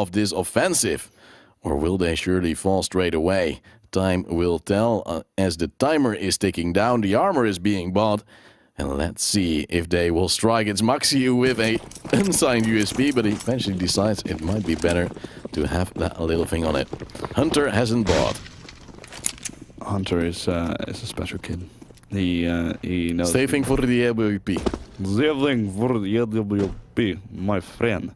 of this offensive? Or will they surely fall straight away? Time will tell as the timer is ticking down, the armor is being bought. And let's see if they will strike. It's Maxiu with a unsigned USP, but he eventually decides it might be better to have that little thing on it. Hunter hasn't bought. Hunter is a special kid. He knows. Saving for the AWP. Saving for the AWP, my friend.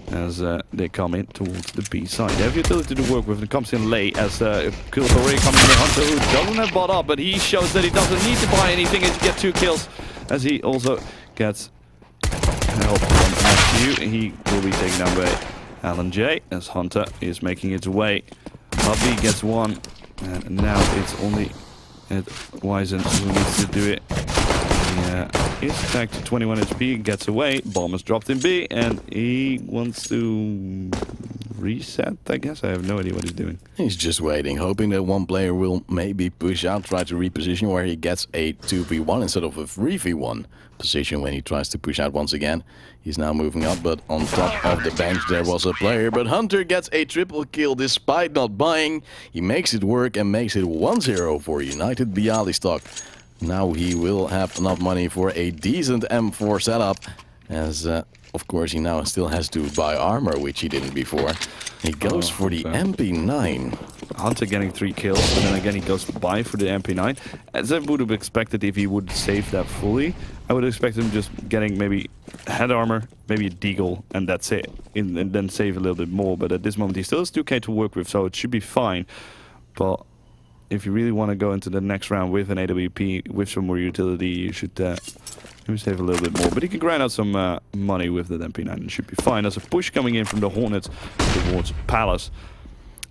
As they come in towards the B side. They have utility to work with and comes in late as kills already coming in. Hunter, who doesn't have bought up, but he shows that he doesn't need to buy anything and to get 2 kills. As he also gets help from Matthew. He will be taken down by Alan J. As Hunter is making its way. Hubby gets 1. And now it's only Wizen who needs to do it. He's back to 21 HP, gets away. Bomb is dropped in B, and he wants to reset, I guess. I have no idea what he's doing. He's just waiting, hoping that one player will maybe push out, try to reposition where he gets a 2v1 instead of a 3v1 position when he tries to push out once again. He's now moving up, but on top of the bench there was a player. But Hunter gets a triple kill despite not buying. He makes it work and makes it 1-0 for United Bialystok. Now he will have enough money for a decent M4 setup, as of course he now still has to buy armor, which he didn't before. He goes for the MP9. Hunter getting 3 kills, and then again he goes to buy for the MP9. As I would have expected if he would save that fully, I would expect him just getting maybe head armor, maybe a deagle, and that's it. And then save a little bit more, but at this moment he still has 2k to work with, so it should be fine. But if you really want to go into the next round with an AWP, with some more utility, you should maybe save a little bit more. But he can grind out some money with the MP9 and should be fine. There's a push coming in from the Hornets towards Palace.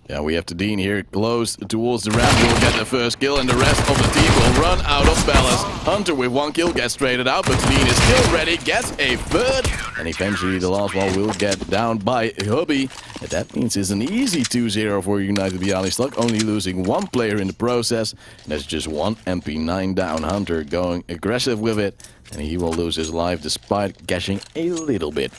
Yeah, we have to Dean here close towards the ramp. Will get the first kill, and the rest of the team will run out of Palace. Hunter with 1 kill gets traded out, but Dean is still ready, gets a third, and eventually the last one will get down by Hubby. And that means it's an easy 2-0 for United Bialystok, only losing 1 player in the process. And that's just 1 MP9 down. Hunter going aggressive with it, and he will lose his life despite cashing a little bit.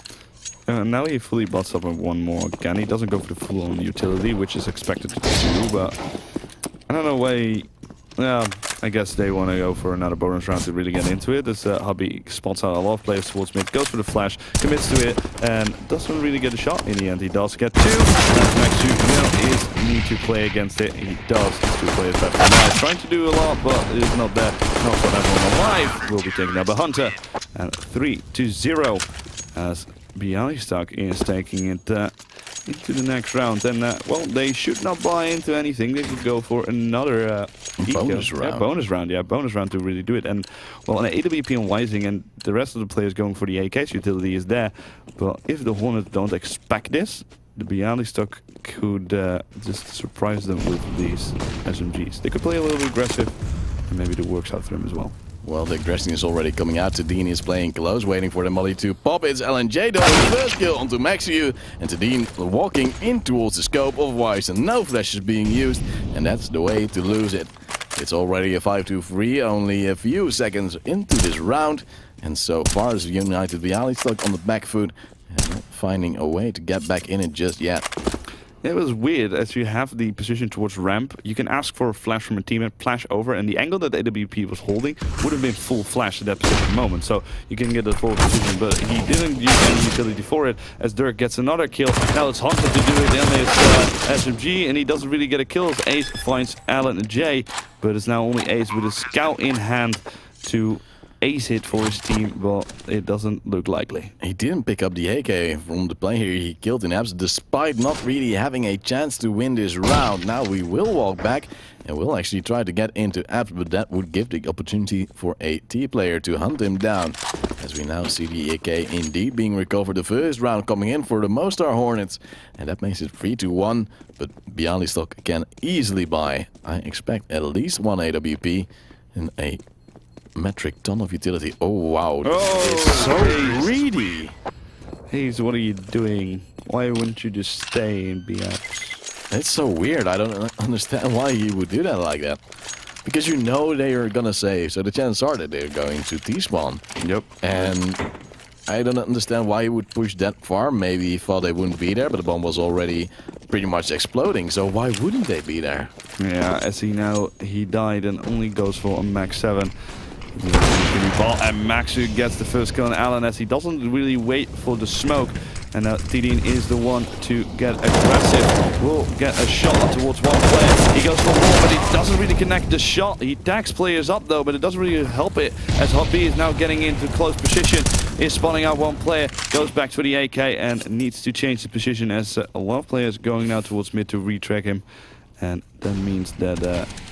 Now he fully bots up on 1 more again. He doesn't go for the full-on utility, which is expected to do, but I don't know why. Yeah, I guess they want to go for another bonus round to really get into it. As Hubby spots out a lot of players towards mid, goes for the flash, commits to it, and doesn't really get a shot in the end. He does get 2. Next to is need to play against it. He does. 2 players left. Now trying to do a lot, but it's not there. Not so everyone alive will be taken out by Hunter. And 3-0 as Bialystok is taking it into the next round. And, well, they should not buy into anything. They could go for another bonus round. Yeah, bonus round to really do it. And, well, an AWP on Wising and the rest of the players going for the AK's utility is there. But if the Hornets don't expect this, the Bialystok could just surprise them with these SMGs. They could play a little bit aggressive, and maybe it works out for them as well. Well, the aggression is already coming out. Tadine is playing close, waiting for the molly to pop. It's LNJ though, the first kill onto Maxiu. And Tadine walking in towards the scope of Wise, and no flash is being used. And that's the way to lose it. It's already a 5-2-3, only a few seconds into this round. And so far as United Bialystok on the back foot, and not finding a way to get back in it just yet. It was weird, as you have the position towards ramp, you can ask for a flash from a teammate, flash over, and the angle that AWP was holding would have been full flash at that specific moment, so you can get the forward position, but he didn't use any utility for it, as Dirk gets another kill. Now it's Hunter to do it, and it's SMG, and he doesn't really get a kill, as Ace finds Alan and Jay, but it's now only Ace with a scout in hand to ace hit for his team, but it doesn't look likely. He didn't pick up the AK from the player he killed in Abs, despite not really having a chance to win this round. Now we will walk back and we'll actually try to get into Abs, but that would give the opportunity for a T player to hunt him down. As we now see the AK indeed being recovered. The first round coming in for the Mostar Hornets, and that makes it 3-1, but Bialystok can easily buy. I expect at least 1 AWP and a metric ton of utility. Oh wow, this is so greedy. Hayes, what are you doing? Why wouldn't you just stay in BX? It's so weird. I don't understand why he would do that like that. Because you know they are gonna save, so the chances are that they're going to T-spawn. Yep. And I don't understand why he would push that far. Maybe he thought they wouldn't be there, but the bomb was already pretty much exploding. So why wouldn't they be there? Yeah, as he died and only goes for a max 7. And Max who gets the first kill on Alan as he doesn't really wait for the smoke. And now Tidin is the one to get aggressive. Will get a shot towards one player. He goes for more, but he doesn't really connect the shot. He tags players up though, but it doesn't really help it as Hot B is now getting into close position. Is spawning out one player, goes back to the AK and needs to change the position as a lot of players going now towards mid to retrack him. And that means that,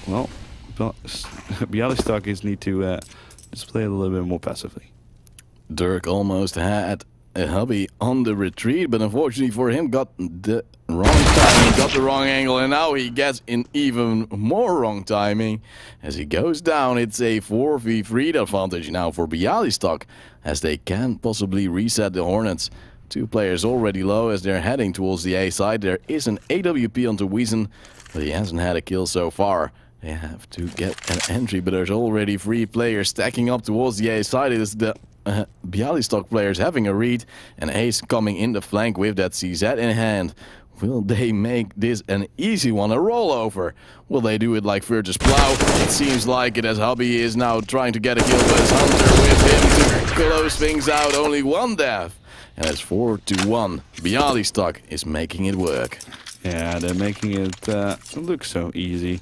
well, Bialystok is need to just play a little bit more passively. Dirk almost had a hubby on the retreat, but unfortunately for him got the wrong timing, got the wrong angle, and now he gets in even more wrong timing. As he goes down, it's a 4v3 advantage now for Bialystok, as they can't possibly reset the Hornets. 2 players already low as they're heading towards the A side. There is an AWP onto Wiesen, but he hasn't had a kill so far. They have to get an entry, but there's already 3 players stacking up towards the A side. It is the Bialystok players having a read, and Ace coming in the flank with that CZ in hand. Will they make this an easy one, a rollover? Will they do it like Virtus Plow? It seems like it, as Hubby is now trying to get a kill, but it's Hunter with him to close things out. Only 1 death, and it's 4-1. Bialystok is making it work. Yeah, they're making it look so easy.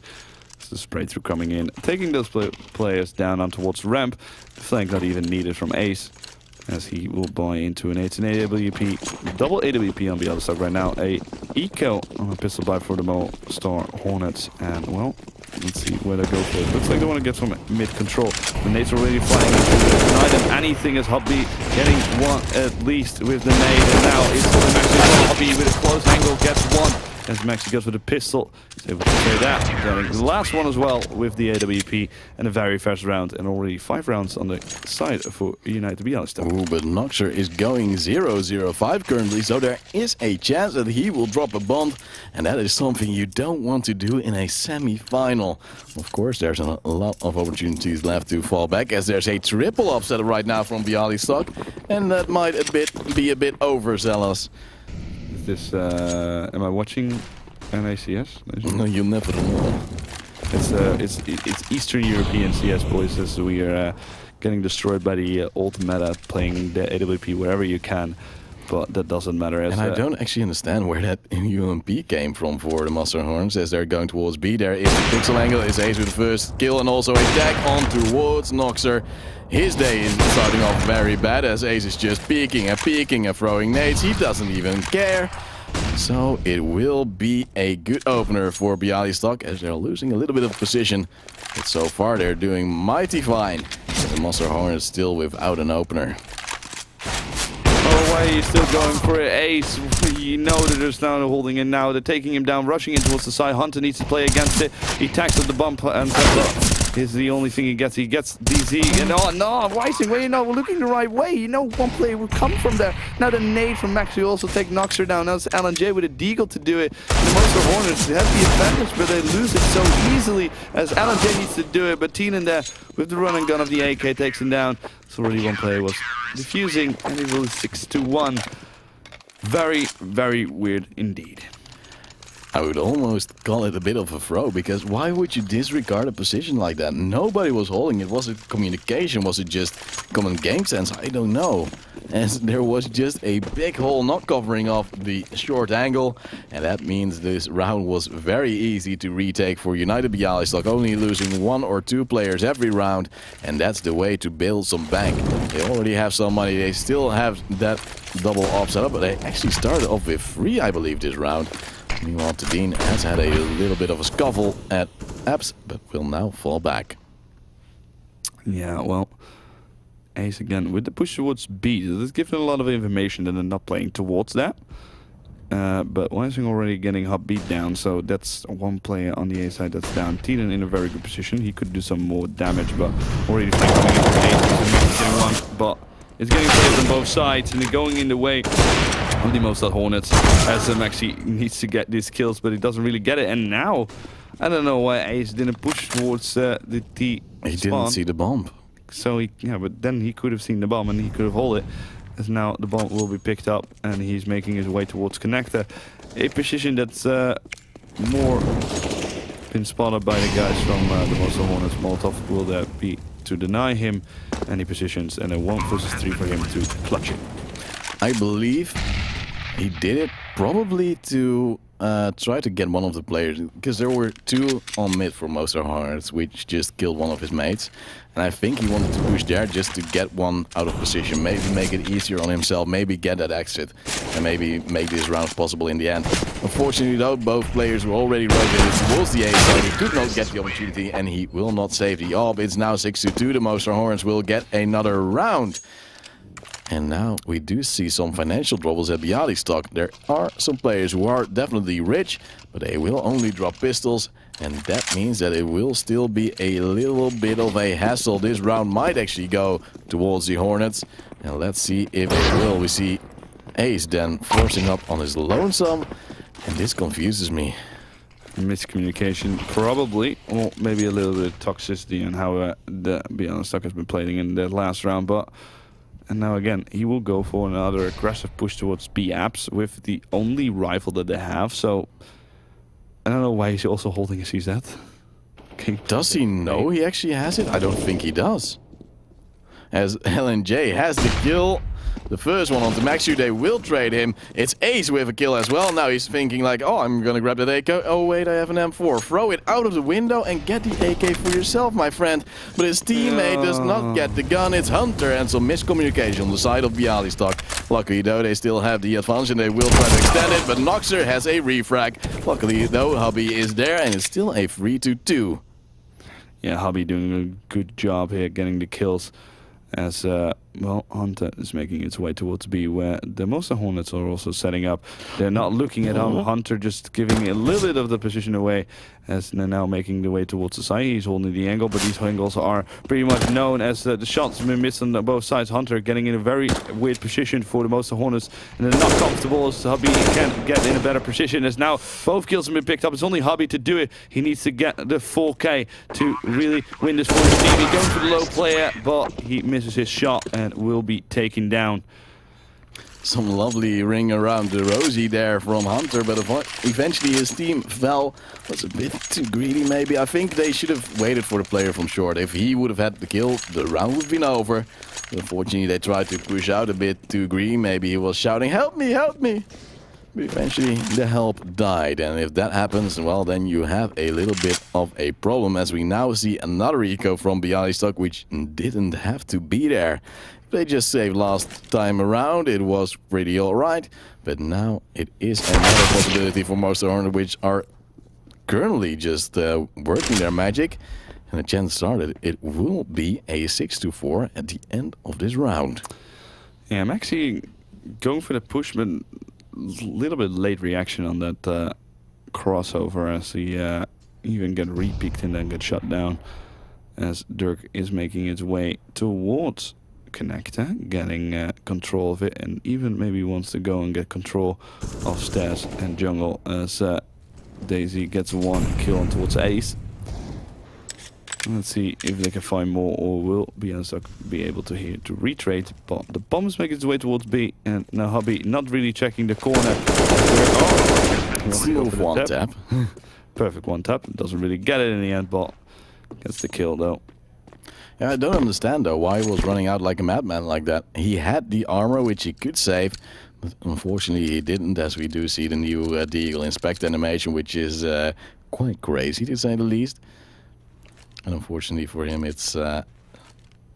It's the spray through coming in, taking those players down on towards ramp. The flank not even needed from Ace, as he will buy into an 8 and AWP, double AWP on Bialystok right now. A eco on a pistol buy for the Mostar Hornets, and well, let's see where they go for it. Looks like they want to get some mid control. The nade's already flying into deny them anything as Hobby getting one at least with the nade, and now it's the Hobby with a close angle gets one. As Maxi goes with the pistol, he's able to say that. Getting the last one as well with the AWP and a very fast round, and already 5 rounds on the side for United Bialystok. Ooh, but Noxer is going 0-0-5 currently, so there is a chance that he will drop a bomb, and that is something you don't want to do in a semi-final. Of course, there's a lot of opportunities left to fall back, as there's a triple upset right now from Bialystok, and that might be a bit overzealous. This am I watching NACS? No, you'll never know. It's Eastern European CS boys, as we are getting destroyed by the old meta, playing the AWP wherever you can, but that doesn't matter. As, and I don't actually understand where that UMP came from for the Mostar Horns, as they're going towards B. There is the pixel angle, is Ace with the first kill, and also a tag on towards Noxer. His day is starting off very bad, as Ace is just peeking and throwing nades. He doesn't even care. So it will be a good opener for Bialystok, as they're losing a little bit of position. But so far they're doing mighty fine. And the Mostar Hornets still without an opener. Oh, why are you still going for it, Ace? You know that there's now holding in now. They're taking him down, rushing in towards the side. Hunter needs to play against it. He tacks at the bump and is the only thing he gets. He gets DZ, and oh no, Rising, well, you know, we're looking the right way. You know, one player will come from there. Now the nade from Max will also take Noxer down. Now it's LNJ with a deagle to do it. And the Mostar Hornets have the advantage, but they lose it so easily, as LNJ needs to do it. But Teen in there with the run and gun of the AK takes him down. So already one player was defusing, and it was 6-1. Very, very weird indeed. I would almost call it a bit of a throw, because why would you disregard a position like that? Nobody was holding it. Was it communication? Was it just common game sense? I don't know. As there was just a big hole not covering off the short angle, and that means this round was very easy to retake for United Bialystok, only losing 1 or 2 players every round, and that's the way to build some bank. They already have some money. They still have that double op set up, but they actually started off with 3, I believe, this round. Meanwhile, Tadine has had a little bit of a scuffle at Apps, but will now fall back. Yeah, well, Ace again with the push towards B. This gives them a lot of information that they're not playing towards that. But Rising already getting hub beat down, so that's one player on the A side that's down. Tiden in a very good position. He could do some more damage, but already coming into Ace, but it's getting players on both sides, and they're going in the way of the Mostar Hornets, as Maxi needs to get these kills, but he doesn't really get it. And now, I don't know why Ace didn't push towards the T He spawn. didn't see the bomb. So yeah, but then he could have seen the bomb and he could have hold it. as now the bomb will be picked up and he's making his way towards connector. A position that's more been spotted by the guys from the Mostar Hornets. Molotov will there be to deny him any positions, and a 1 versus 3 for him to clutch it. I believe he did it probably to try to get one of the players, because there were 2 on mid for Mostar Hornets, which just killed one of his mates. And I think he wanted to push there just to get one out of position, maybe make it easier on himself, maybe get that exit, and maybe make this round possible in the end. Unfortunately though, both players were already rotated towards the A side. He could not get the opportunity, and he will not save the AWP. It's now 6-2. The Mostar Hornets will get another round. And now we do see some financial troubles at Bialystok. There are some players who are definitely rich, but they will only drop pistols. And that means that it will still be a little bit of a hassle. This round might actually go towards the Hornets. And let's see if it will. We see Ace then forcing up on his lonesome. And this confuses me. Miscommunication, probably, or maybe a little bit of toxicity in how the Bialystok has been playing in the last round. But and now again, he will go for another aggressive push towards B-Apps with the only rifle that they have. So I don't know why he's also holding a CZ. Does he know he actually has it? I don't think he does. As LNJ has the kill. The first one onto Maxu, they will trade him. It's Ace with a kill as well. Now he's thinking like, oh, I'm gonna grab that AK. Oh wait, I have an M4. Throw it out of the window and get the AK for yourself, my friend. But his teammate does not get the gun. It's Hunter, and some miscommunication on the side of Bialystok. Luckily though, they still have the advantage and they will try to extend it, but Noxer has a refrag. Luckily though, Hubby is there and it's still a 3-2. Yeah, Hubby doing a good job here getting the kills. As well, Hunter is making its way towards B, where the Mostar Hornets are also setting up. They're not looking at Hunter, just giving a little bit of the position away, as they're now making the way towards the side. He's holding the angle, but these angles are pretty much known as the shots have been missed on both sides. Hunter getting in a very weird position for the Mostar Hornets, and they're not comfortable, as Hubby can't get in a better position, as now both kills have been picked up. It's only Hubby to do it. He needs to get the 4K to really win this for his team. He's going for the low player, but he misses his shot and will be taken down. Some lovely ring around the rosy there from Hunter, but eventually his team fell. Was a bit too greedy maybe. I think they should have waited for the player from short. If he would have had the kill, the round would have been over. But unfortunately they tried to push out a bit too greedy. Maybe he was shouting, help me, help me. But eventually the help died, and if that happens, well, then you have a little bit of a problem, as we now see another eco from Bialystok, which didn't have to be there. They just saved last time around, it was pretty alright, but now it is another possibility for Mostar Hornets, which are currently just working their magic. And the chance started, it will be a 6-4 at the end of this round. Yeah, I'm actually going for the push, but a little bit late reaction on that crossover, as he even get re-peeked and then get shut down, as Dirk is making its way towards connector, getting control of it, and even maybe wants to go and get control of stairs and jungle, as Daisy gets one kill on towards Ace. Let's see if they can find more, or will Bialystok be able to here to retrade. But the bombs make its way towards B, and now Hubby not really checking the corner. Smooth one tap. Perfect one tap. Doesn't really get it in the end, but gets the kill though. Yeah, I don't understand though why he was running out like a madman like that. He had the armor which he could save, but unfortunately he didn't, as we do see the new Deagle Inspect animation, which is quite crazy to say the least. And unfortunately for him, it's a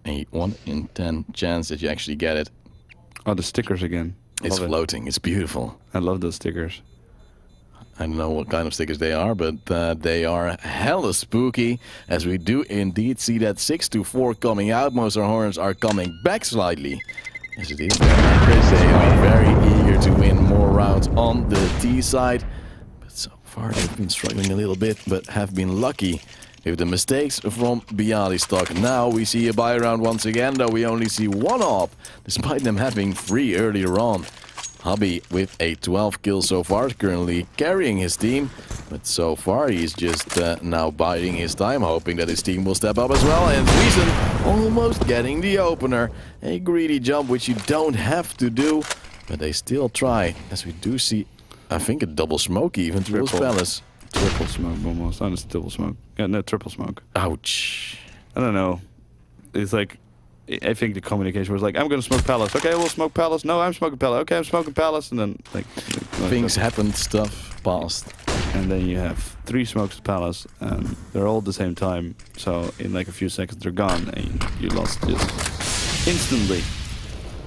1 in 10 chance that you actually get it. Oh, the stickers again. It's floating. It's beautiful. I love those stickers. I don't know what kind of stickers they are, but they are hella spooky, as we do indeed see that 6-4 coming out. Mostar Hornets are coming back slightly. As it is, they are very eager to win more rounds on the T side. But so far they've been struggling a little bit, but have been lucky with the mistakes from Bialystok. Now we see a buy round once again, though we only see one op, despite them having 3 earlier on. Hobby with a 12 kills so far, is currently carrying his team. But so far he's just now biding his time, hoping that his team will step up as well. And Wiesen almost getting the opener. A greedy jump which you don't have to do, but they still try. As we do see, I think a double smoke even towards Palace. Triple smoke almost. It's double smoke. Yeah, no, triple smoke. Ouch. I don't know. It's like, I think the communication was like, I'm gonna smoke Palace. Okay, we'll smoke Palace. No, I'm smoking Palace. Okay, I'm smoking Palace. And then like Things happened, stuff passed. And then you have 3 smokes at Palace, and they're all at the same time. So in like a few seconds they're gone, and you lost just instantly.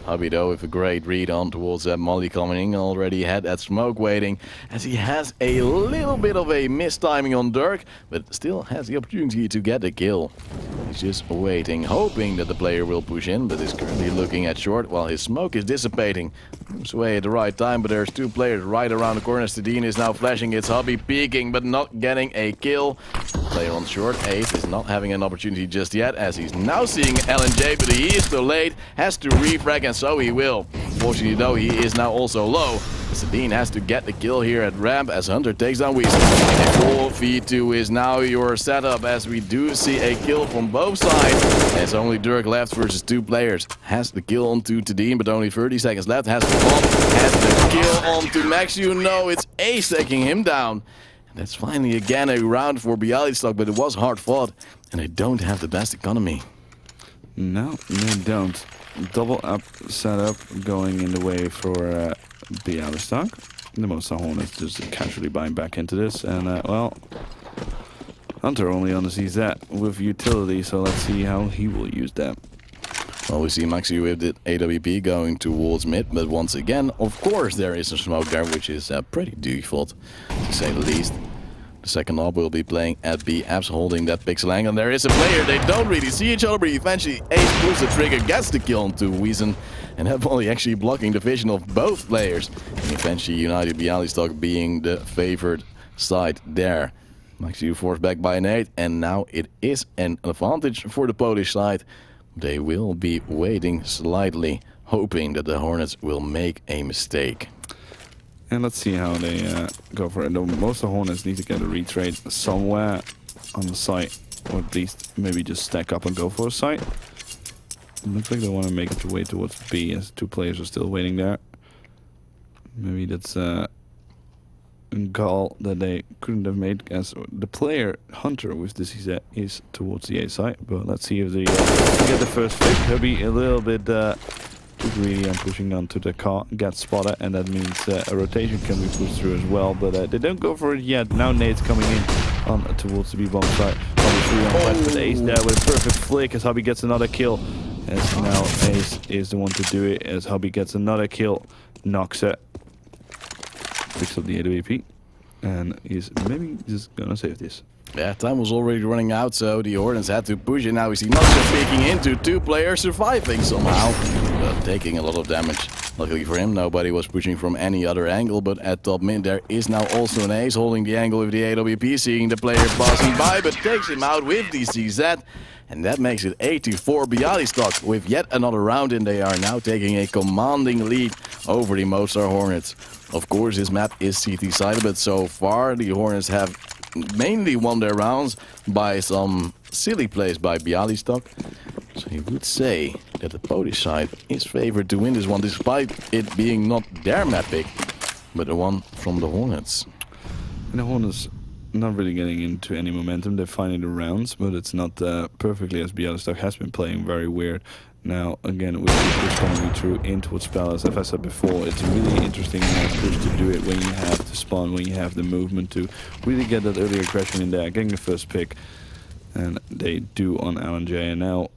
Hobby though with a great read on towards Molly coming in, already had that smoke waiting, as he has a little bit of a mistiming on Dirk, but still has the opportunity to get the kill. He's just waiting, hoping that the player will push in, but is currently looking at short while his smoke is dissipating. Moves away at the right time, but there's 2 players right around the corner. Stadine is now flashing, it's Hobby peeking, but not getting a kill. Player on short, Ace is not having an opportunity just yet, as he's now seeing LNJ, but he is too late, has to refrag, and so he will. Fortunately though, he is now also low. Stadine has to get the kill here at ramp as Hunter takes down Wiesen. 4v2 is now your setup, as we do see a kill from both sides. It's only Dirk left versus 2 players. Has the kill onto Tadine, but only 30 seconds left. Has the bomb, has the kill onto Max. You know it's Ace taking him down. And that's finally again a round for Bialystok, but it was hard fought, and they don't have the best economy. No, they don't. Double up setup going in the way for Bialystok. The Mostar Hornets just casually buying back into this, and well, Hunter only undersees that with utility, so let's see how he will use that. Well, we see Maxi with the AWP going towards mid, but once again, of course, there is a smoke there, which is pretty default, to say the least. The second op will be playing at B, Abs holding that pixel angle, and there is a player. They don't really see each other, but eventually Ace pulls the trigger, gets the kill onto Wiesen, and that volley actually blocking the vision of both players. And eventually United Bialystok being the favored side there. Maxi forced back by an 8, and now it is an advantage for the Polish side. They will be waiting slightly, hoping that the Hornets will make a mistake. And let's see how they go for it. Most of the Hornets need to get a retrade somewhere on the site, or at least maybe just stack up and go for a site. It looks like they want to make it way towards B, as 2 players are still waiting there. Maybe that's a call that they couldn't have made, as the player Hunter with the CZ is towards the A site. But let's see if they get the first pick. He'll be a little bit too greedy and pushing onto the car, gets spotted, and that means a rotation can be pushed through as well. But they don't go for it yet. Now Nate's coming in on towards the B-bomb site. But Ace there with a perfect flick as Hobby gets another kill. As now Ace is the one to do it, as Hobby gets another kill, knocks it, picks up the AWP, and he's maybe just gonna save this. Yeah, time was already running out, so the Hornets had to push it. Now we see Mostar peeking into 2 players, surviving somehow, but taking a lot of damage. Luckily for him, nobody was pushing from any other angle, but at top mid there is now also an Ace holding the angle with the AWP, seeing the player passing by, but takes him out with the CZ. And that makes it 8-4 Bialystok with yet another round, and they are now taking a commanding lead over the Mostar Hornets. Of course, this map is CT-sided, but so far the Hornets have mainly won their rounds by some silly plays by Bialystok. So you would say that the Polish side is favored to win this one, despite it being not their map pick, but the one from the Hornets. And the Hornets not really getting into any momentum. They're finding the rounds, but it's not perfectly, as Bialystok has been playing very weird. Now, again, with the push coming through in towards Palace, as I said before, it's a really interesting push to do it when you have the spawn, when you have the movement to really get that early aggression in there, getting the first pick. And they do on LNJ, and now,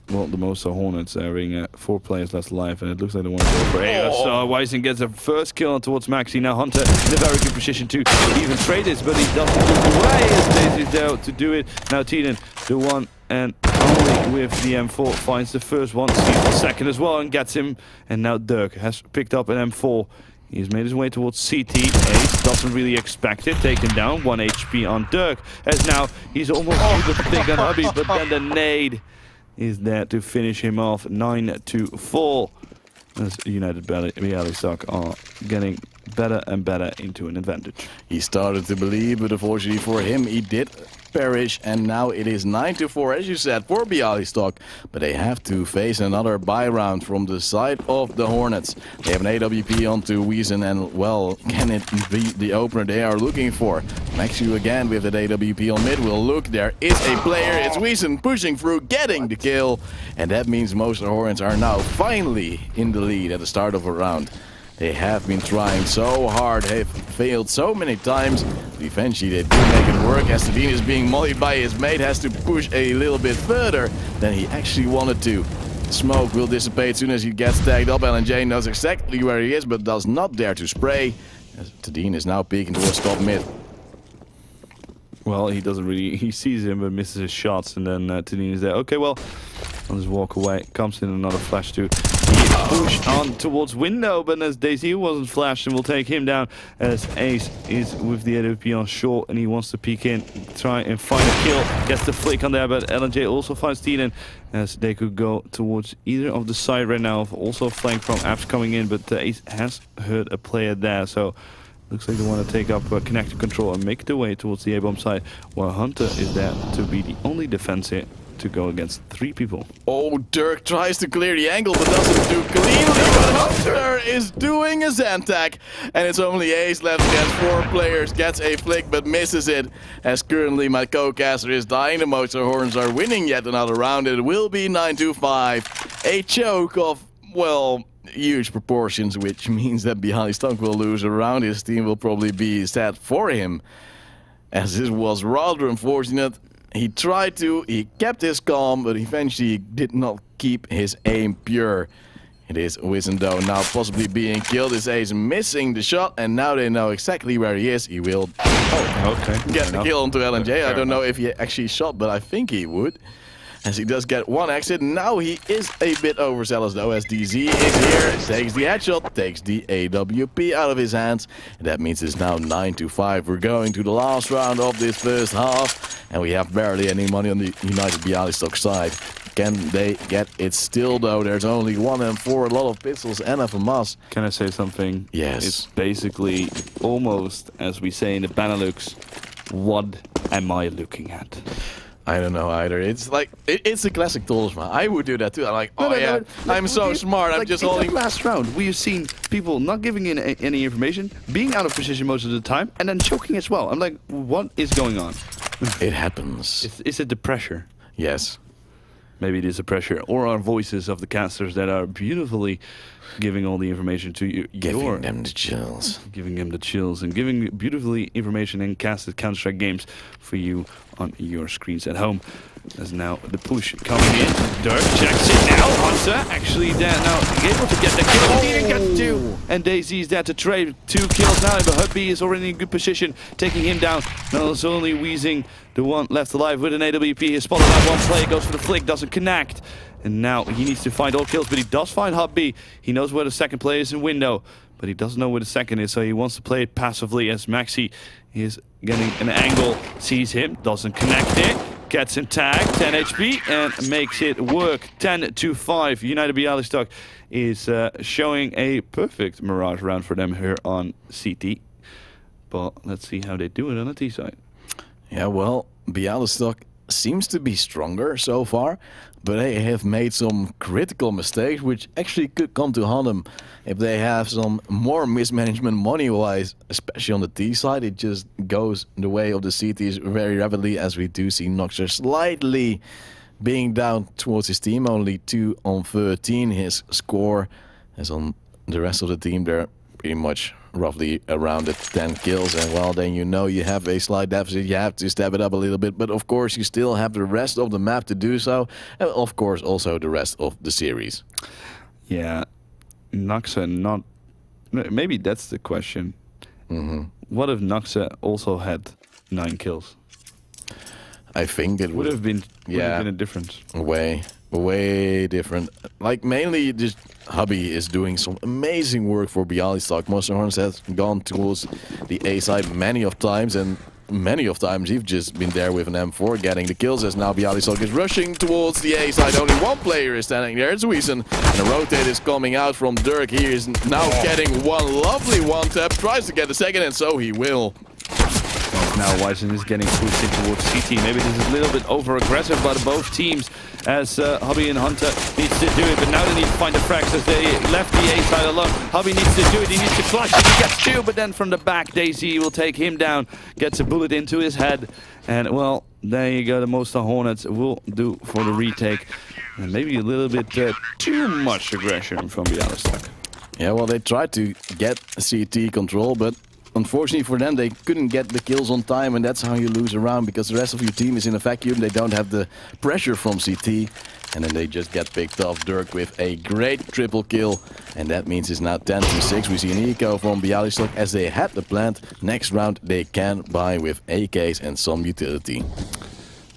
well, the Mostar Hornets are having 4 players less alive, and it looks like they want to go for A. So Wiesen gets a first kill towards Maxi. Now Hunter in a very good position to even trade this, but he doesn't do it away as Daisy's there to do it. Now Tiden, the one and only with the M4, finds the first one, sees the second as well, and gets him. And now Dirk has picked up an M4. He's made his way towards CT. Ace doesn't really expect it. Taken down, 1 HP on Dirk. As now he's almost able to take on Hubby, but then the nade is there to finish him off. 9-4. as United Bialystok are getting better and better into an advantage. He started to believe, but unfortunately for him, he did perish, and now it is 9-4, as you said, for Bialystok. But they have to face another buy round from the side of the Hornets. They have an AWP onto Wiesen, and well, can it be the opener they are looking for? Maxu again with that AWP on mid. Will look, there is a player. It's Wiesen pushing through, getting the kill, and that means Mostar Hornets are now finally in the lead at the start of a round. They have been trying so hard, they've failed so many times. Eventually they do make it work, as Tadine is being mollied by his mate, has to push a little bit further than he actually wanted to. Smoke will dissipate as soon as he gets tagged up. LNJ knows exactly where he is, but does not dare to spray. As Tadine is now peeking towards top mid. Well, he doesn't really, he sees him but misses his shots, and then Tadine is there. Okay, well, I'll just walk away. Comes in another flash too. He push on towards window, but as Daisy wasn't flashed, and will take him down as Ace is with the AWP on short, and he wants to peek in, try and find a kill. Gets the flick on there, but LNJ also finds Teden, as they could go towards either of the side right now. Also flank from Apps coming in, but Ace has heard a player there, so looks like they want to take up connected control and make their way towards the A-bomb side, while Hunter is there to be the only defense here to go against 3 people. Oh, Dirk tries to clear the angle, but doesn't do cleanly. But Hunter is doing a Zantac, and it's only Ace left against 4 players. Gets a flick, but misses it. As currently my co-caster is dying, the Mostar Hornets are winning yet another round. It will be 9-5. A choke of, well, huge proportions, which means that Bialystok will lose a round. His team will probably be sad for him, as this was rather unfortunate. He tried to, he kept his calm, but eventually did not keep his aim pure. It is Wiesen though now possibly being killed. His Ace missing the shot, and now they know exactly where he is. He will get the kill onto LNJ. I don't know if he actually shot, but I think he would, as he does get 1 exit. Now he is a bit overzealous though, as DZ is here, takes the headshot, takes the AWP out of his hands, and that means it's now 9-5. We're going to the last round of this first half, and we have barely any money on the United Bialystok side. Can they get it still though? There's only 1 and 4, a lot of pistols and FMAS. Can I say something? Yes. It's basically almost, as we say in the Benelux, what am I looking at? I don't know either. It's like, it's a classic Tolsma. I would do that too. I'm like, oh yeah, I'm so smart. I'm just holding. In the last round, we've seen people not giving in any information, being out of position most of the time, and then choking as well. I'm like, what is going on? It happens. Is it the pressure? Yes. Maybe it is the pressure, or our voices of the casters that are beautifully giving all the information to you. Giving them the chills. Giving them the chills and giving beautifully information in casted Counter-Strike games for you on your screens at home. As now the push coming in. Dirk checks it now. Hunter actually there now, able to get the kill. He didn't get 2. And Daisy's there to trade 2 kills now, but Hubby is already in good position, taking him down. Now it's only Wiesen, the one left alive with an AWP. He spotted that 1 player, goes for the flick, doesn't connect. And now he needs to find all kills, but he does find Hubby. He knows where the second player is in window, but he doesn't know where the second is, so he wants to play it passively, as Maxi is getting an angle, sees him, doesn't connect it, gets him tagged, 10 HP, and makes it work. 10-5. United Bialystok is showing a perfect Mirage round for them here on CT. But let's see how they do it on the T side. Yeah, well, Bialystok seems to be stronger so far, but they have made some critical mistakes which actually could come to haunt them if they have some more mismanagement money-wise, especially on the T side. It just goes the way of the CTs very rapidly, as we do see Noxer slightly being down towards his team, only 2 on 13 his score, as on the rest of the team they're pretty much roughly around the 10 kills, and well, then you know you have a slight deficit. You have to step it up a little bit, but of course you still have the rest of the map to do so, and of course also the rest of the series. Yeah, Noxa not... Maybe that's the question. What if Noxa also had 9 kills? I think it would have been a difference. Way different. Like, mainly just Hubby is doing some amazing work for Bialystok. Mostar Hornets has gone towards the A side many of times, and many of times he's just been there with an M4 getting the kills, as now Bialystok is rushing towards the A side. Only one player is standing there, it's Wiesen. And the rotate is coming out from Dirk. He is now getting one lovely one-tap, tries to get the second, and so he will. Now Wiesen is getting pushed in towards CT. Maybe this is a little bit over-aggressive by both teams, as Hobby and Hunter needs to do it, but now they need to find the frags as they left the A side alone. Hobby needs to do it, he needs to clutch it, he gets two, but then from the back, Daisy will take him down, gets a bullet into his head, and well, there you go, the Mostar Hornets will do for the retake. And maybe a little bit too much aggression from Bialystok. Yeah, well, they tried to get CT control, but unfortunately for them, they couldn't get the kills on time, and that's how you lose a round, because the rest of your team is in a vacuum. They don't have the pressure from CT, and then they just get picked off. Dirk with a great triple kill, and that means it's now 10-6. We see an eco from Bialystok as they had the plant. Next round, they can buy with AKs and some utility.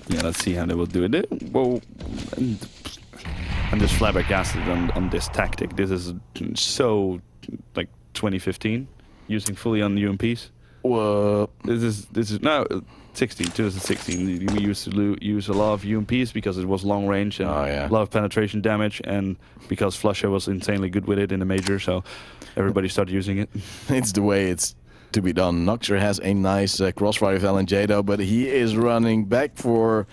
Yeah, let's see how they will do it. Well, I'm just flabbergasted on this tactic. This is so like 2015. Using fully on UMPs. Well, This is no 2016. We used to use a lot of UMPs because it was long range and a lot of penetration damage, and because Flusher was insanely good with it in the major, so everybody started using it. it's the way it's to be done. Noxer has a nice crossfire with LNJ though, but he is running back for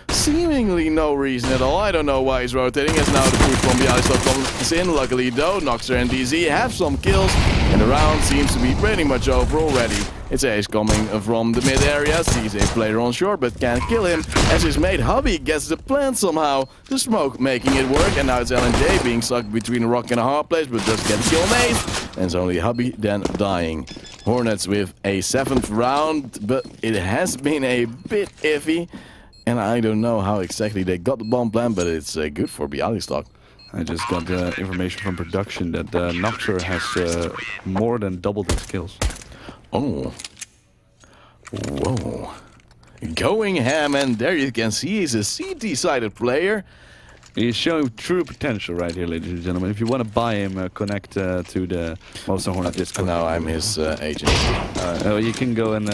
seemingly no reason at all. I don't know why he's rotating, as now the push from Bialystok comes in. Luckily though, Noxer and DZ have some kills, and the round seems to be pretty much over already. It's Ace coming from the mid area, sees a player on shore but can't kill him, as his mate Hubby gets the plant somehow. The smoke making it work, and now it's LNJ being stuck between a rock and a hard place, but does get the kill on Ace, and it's only Hubby then dying. Hornets with a 7th round, but it has been a bit iffy. And I don't know how exactly they got the bomb plan, but it's good for Bialystok. I just got information from production that Noxer has more than doubled his kills. Oh. Whoa. Going ham, and there you can see he's a CT-sided player. He's showing true potential right here, ladies and gentlemen. If you want to buy him, connect to the Mostar Hornet Discord. No, I'm his agent. You can go and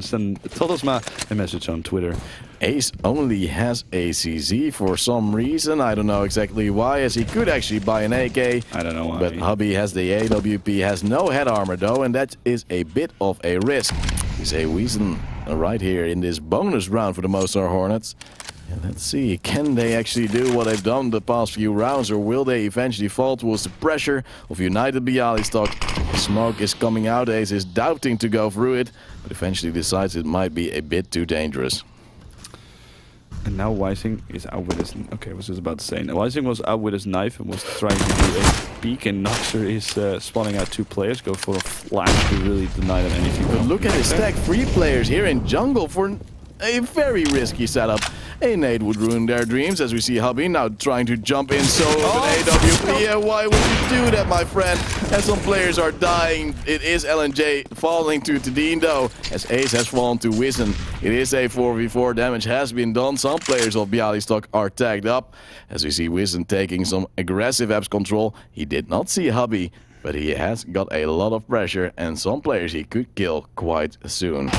send Todosma a message on Twitter. Ace only has a CZ for some reason. I don't know exactly why, as he could actually buy an AK. I don't know why. But Hubby has the AWP, has no head armor though, and that is a bit of a risk. He's a Wiesen right here in this bonus round for the Mostar Hornets. And let's see, can they actually do what they've done the past few rounds, or will they eventually fall towards the pressure of United Bialystok? Smoke is coming out, Ace is doubting to go through it, but eventually decides it might be a bit too dangerous. And now Wiesen is out with his... Okay, I was just about to say. Now Wiesen was out with his knife and was trying to do a peek, and Noxer is spawning out 2 players. Go for a flash to really deny them anything. But look at his stack, 3 players here in jungle for a very risky setup. A nade would ruin their dreams, as we see Hubby now trying to jump in solo with an AWP. Yeah, why would you do that, my friend? As some players are dying, it is LNJ falling to Tadine though, as Ace has fallen to Wiesen. It is a 4v4, damage has been done. Some players of Bialystok are tagged up, as we see Wiesen taking some aggressive apps control. He did not see Hubby, but he has got a lot of pressure, and some players he could kill quite soon.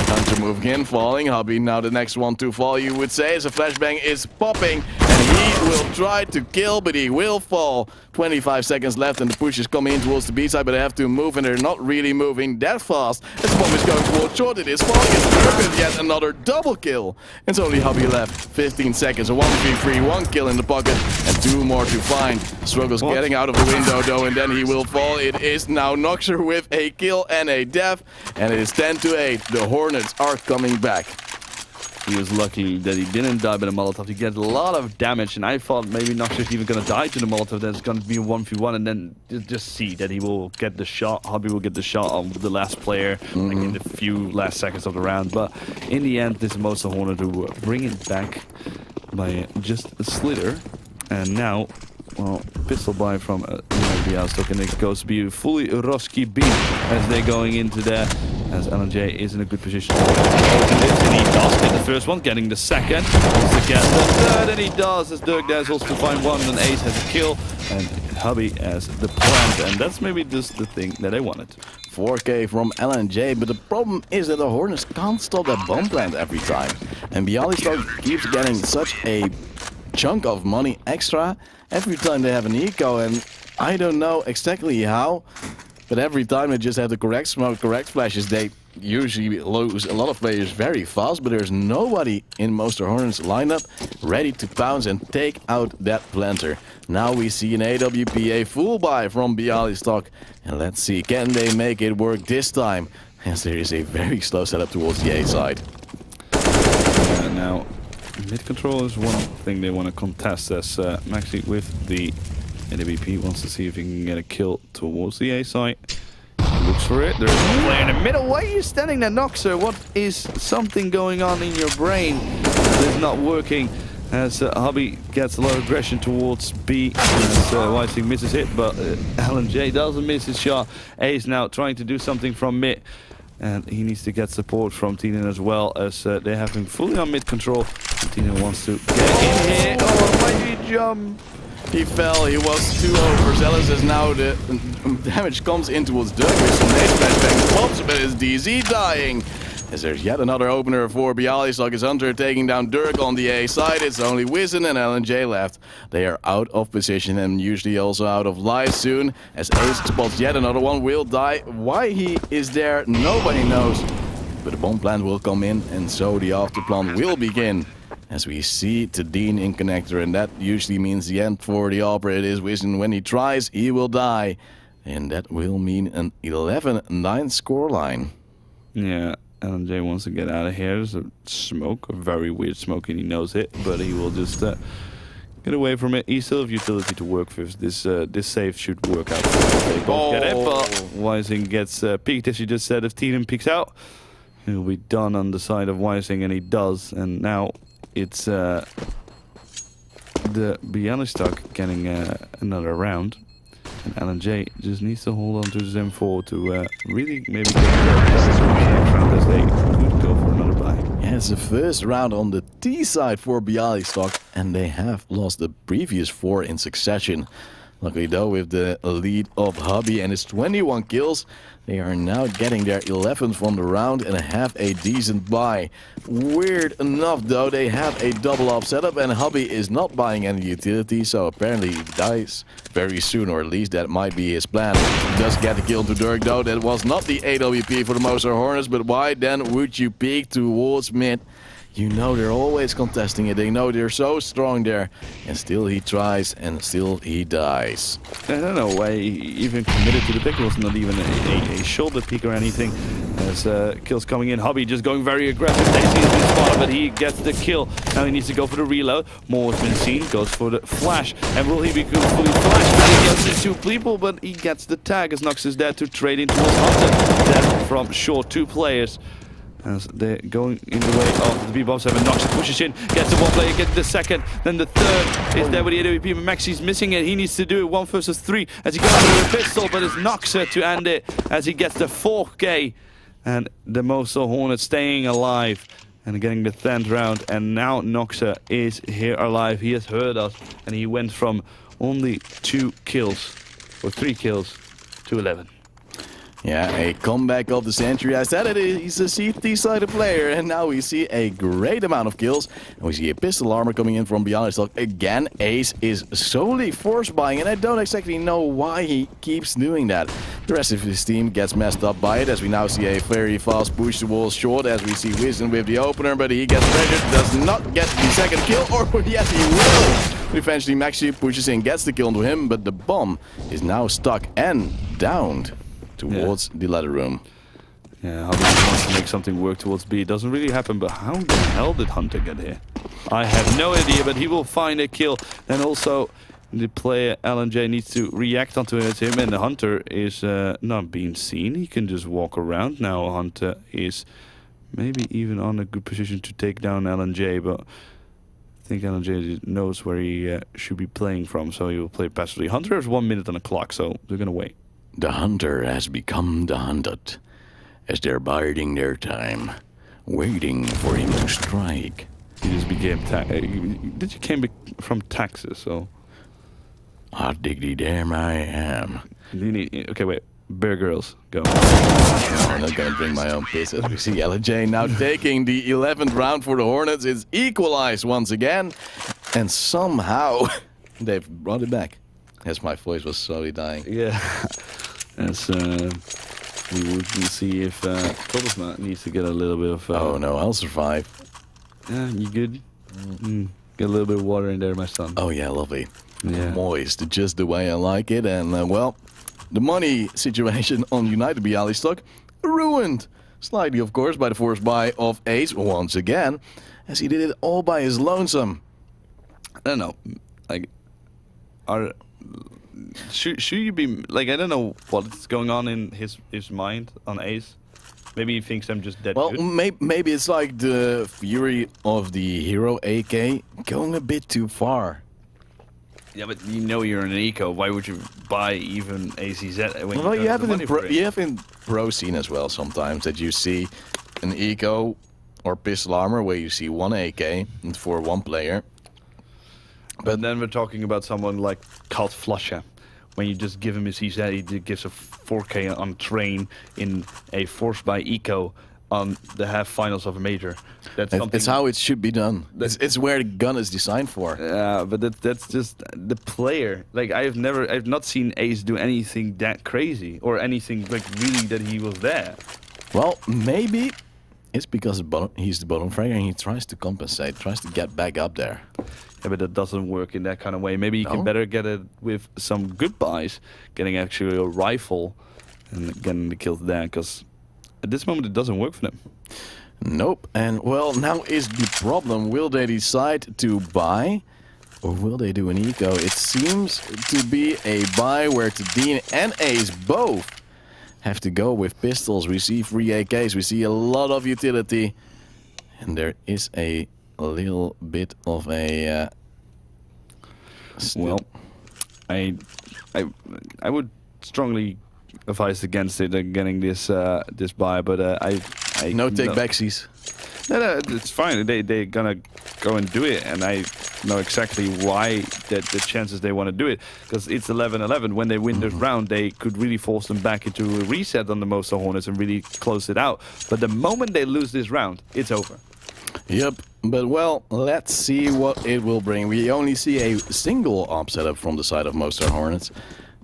Hunter moving in, falling. Hubby now the next one to fall, you would say, as a flashbang is popping, and he will try to kill, but he will fall. 25 seconds left, and the push is coming in towards the B side, but they have to move, and they're not really moving that fast. As bomb is going towards short, it is falling. It's yet another double kill. It's only Hubby left. 15 seconds, a 1v3, 1 kill in the pocket, and 2 more to find. Struggles getting out of the window though, and then he will fall. It is now Noxer with a kill and a death, and it is 10-8. The Hornets are coming back. He was lucky that he didn't die by the Molotov. He gets a lot of damage, and I thought maybe Noxer's even going to die to the Molotov. Then it's going to be a 1v1, and then just see that he will get the shot. Hubby will get the shot on the last player, like in the few last seconds of the round. But in the end, this is Mostar Hornet who bring it back by just a slither. And now, well, pistol buy from Bialystok, and it goes to be fully Roski beat as they're going into there. As LNJ is in a good position to and he does get the first one, getting the second. To get the third, and he does, as Dirk Dazzles to find one, and Ace has a kill. and Hubby as the plant, and that's maybe just the thing that I wanted. 4K from LNJ, but the problem is that the Hornets can't stop that bomb plant every time. And Bialystok keeps getting such a chunk of money extra every time they have an eco, and I don't know exactly how, but every time they just have the correct smoke, correct flashes, they usually lose a lot of players very fast, but there's nobody in Mostar Hornets lineup ready to pounce and take out that planter. Now we see an AWP, a full buy from Bialystok, and let's see, can they make it work this time, as there is a very slow setup towards the A side. Now, mid control is one thing they want to contest, as Maxi with the AWP wants to see if he can get a kill towards the A side. Looks for it. There's a player in the middle. Why are you standing there, Noxer? What is something going on in your brain that is not working? As Hubby gets a lot of aggression towards B, as Wising misses it, but LNJ doesn't miss his shot. A is now trying to do something from mid, and he needs to get support from Tinen as well, as they have him fully on mid control. And Tinen wants to get in here. Oh, why did he jump? He fell, he was too overzealous, as now the damage comes in towards Dirk with some nade flashbang, pops, but is DZ dying. As there's yet another opener for Bialystok, as Hunter taking down Dirk on the A side. It's only Wizen and LNJ left. They are out of position and usually also out of life soon, as Ace spots yet another one, will die. Why he is there, nobody knows. But the bomb plant will come in, and so the afterplan will begin. As we see Tadine in connector, and that usually means the end for the Opera. It is Wizen. When he tries, he will die. And that will mean an 11-9 scoreline. Yeah, LNJ wants to get out of here. There's a smoke, a very weird smoke, and he knows it, but he will just get away from it. He still have utility to work with. This save should work out. They both get it, but Wising gets peeked, as you just said. If Tinen peeks out, he'll be done on the side of Wising, and he does. And now it's the Bialystok getting another round, and LNJ just needs to hold on to his M4 to really maybe get the next round, as they could go for another buy. Yeah, it's the first round on the T side for Bialystok, and they have lost the previous 4 in succession. Luckily though, with the lead of Hubby and his 21 kills, they are now getting their 11th from the round and have a decent buy. Weird enough though, they have a double up setup, and Hubby is not buying any utility, so apparently he dies very soon, or at least that might be his plan. He does get the kill to Dirk though. That was not the AWP for the Mostar Hornets, but why then would you peek towards mid? You know they're always contesting it, they know they're so strong there, and still he tries, and still he dies. I don't know why he even committed to the pick. It was not even a shoulder peek or anything, as kills coming in. Hubby just going very aggressive. They see his spot, but he gets the kill. Now he needs to go for the reload. More has been seen, goes for the flash, and will he be fully flashed? He gets the 2 people, but he gets the tag, as Nox is there to trade into his Hunter. Then from short, 2 players. As they're going in the way of the B-Bombs, and Nox pushes in, gets the 1 player, gets the 2nd, then the 3rd is there with the AWP, but Maxi's missing it. He needs to do it 1 versus 3 as he goes with a pistol, but it's Noxer to end it as he gets the 4K, and the Mostar Hornets staying alive and getting the 10th round. And now Noxer is here alive. He has heard us, and he went from only 2 kills or 3 kills to 11. Yeah, a comeback of the century. I said it, he's a CT-sided player, and now we see a great amount of kills. And we see a pistol armor coming in from Bialystok. Again, Ace is solely force buying, and I don't exactly know why he keeps doing that. The rest of his team gets messed up by it, as we now see a very fast push towards short, as we see Wizen with the opener, but he gets pressured, does not get the 2nd kill, or yes, he will. Eventually, Maxi pushes in, gets the kill onto him, but the bomb is now stuck and downed towards the ladder room. Yeah, Hubby wants to make something work towards B. It doesn't really happen, but how the hell did Hunter get here? I have no idea, but he will find a kill. And also, the player LNJ needs to react onto it. Him, and the Hunter is not being seen. He can just walk around now. Hunter is maybe even on a good position to take down LNJ, but I think LNJ knows where he should be playing from, so he will play passively. Hunter has 1 minute on the clock, so they're going to wait. The hunter has become the hunted, as they're biding their time, waiting for him to strike. He just became did you came from Texas, so Ah, diggity damn I am. You need, okay, wait. Bear Girls, go. I'm not gonna bring my own piss as we see LJ now taking the 11th round for the Hornets. It's equalized once again. And somehow they've brought it back. As my voice was slowly dying. Yeah. As we will see if Thomasma needs to get a little bit of... Oh no, I'll survive. Yeah, you good? Get a little bit of water in there, my son. Oh yeah, lovely. Yeah. Moist, just the way I like it. And well, the money situation on United Bialystok ruined. Slightly, of course, by the forced buy of Ace once again. As he did it all by his lonesome. I don't know. Like, should you be like, I don't know what's going on in his mind on Ace. Maybe he thinks I'm just dead. Well, good. maybe it's like the fury of the hero AK going a bit too far. Yeah, but you know you're in an eco. Why would you buy even ACZ when Well, you you don't have have the it money in for it? you have in pro scene as well sometimes that you see an eco or pistol armor where you see one AK for one player. But then we're talking about someone like Cult Flusher. When you just give him his CZ, he gives a 4K on train in a force by eco on the half finals of a major. That's something. It's how it should be done. It's where the gun is designed for. But that's just the player. Like I've not seen Ace do anything that crazy or anything like really that he was there. Well, maybe it's because he's the bottom fragger and he tries to compensate, tries to get back up there. Yeah, but that doesn't work in that kind of way. Maybe you can better get it with some good buys, getting actually a rifle and getting the kills there, because at this moment it doesn't work for them. Nope. And well, now is the problem. Will they decide to buy or will they do an eco? It seems to be a buy where Tadine and Ace both have to go with pistols. We see free AKs. We see a lot of utility. And there is a little bit of a... Well, I would strongly advise against it getting this this buy, but I no take backsies. No, it's fine. They're gonna go and do it, and I know exactly why the chances they want to do it, because it's 11-11. When they win this round, they could really force them back into a reset on the Mostar Hornets and really close it out. But the moment they lose this round, it's over. Yep, but well, let's see what it will bring. We only see a single op setup from the side of Mostar Hornets,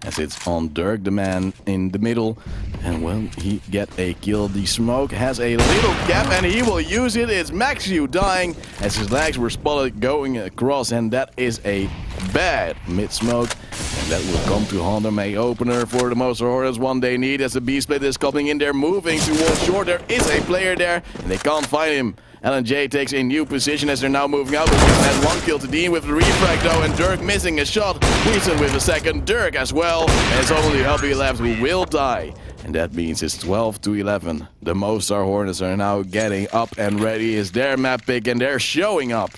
as it's on Dirk, the man in the middle, and will he get a kill? The smoke has a little gap, and he will use it. It's Maxiu dying, as his legs were spotted going across, and that is a bad mid-smoke. And that will come to haunt them. A opener for the Mostar Hornets, one they need, as the B-split is coming in. They're moving towards short. There is a player there, and they can't find him. LJ takes a new position as they're now moving out. And one kill to Dean with the refrag though, and Dirk missing a shot. Weeson with a second, Dirk as well. And it's only Hubby left who will die. And that means it's 12-11. The Mostar Hornets are now getting up and ready. Is their map pick, and they're showing up